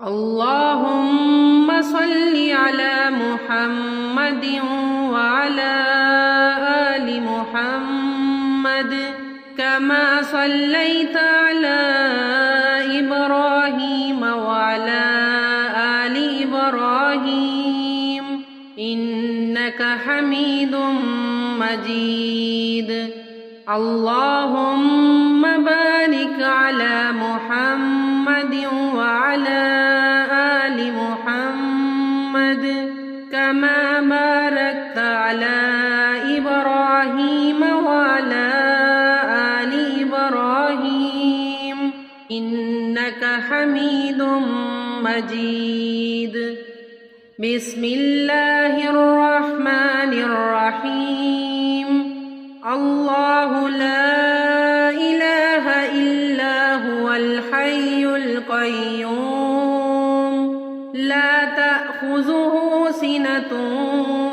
اللهم صل على محمد وعلى آل محمد كما صليت على إبراهيم وعلى آل إبراهيم إنك حميد مجيد. اللهم بارك على محمد وعلى آل محمد كما باركت على إبراهيم وعلى آل إبراهيم إنك حميد مجيد. بسم الله الرحمن الرحيم. الله لا إله إلا هو الحي القيوم لا تأخذه سنة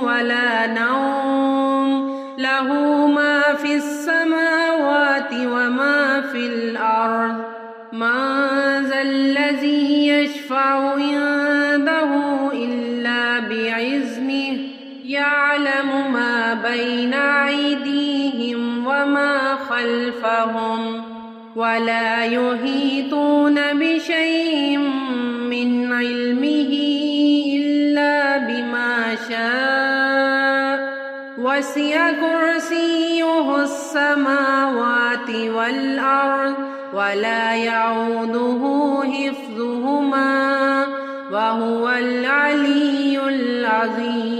ولا نوم له ما في السماوات وما في الأرض من ذا الذي يشفع عنده إلا بإذنه يعلم ما بين أيديهم وما خلفهم ولا يحيطون بشيء من علمه إلا بما شاء وسع كرسيه السماوات والأرض ولا يعوده حفظهما وهو العلي العظيم.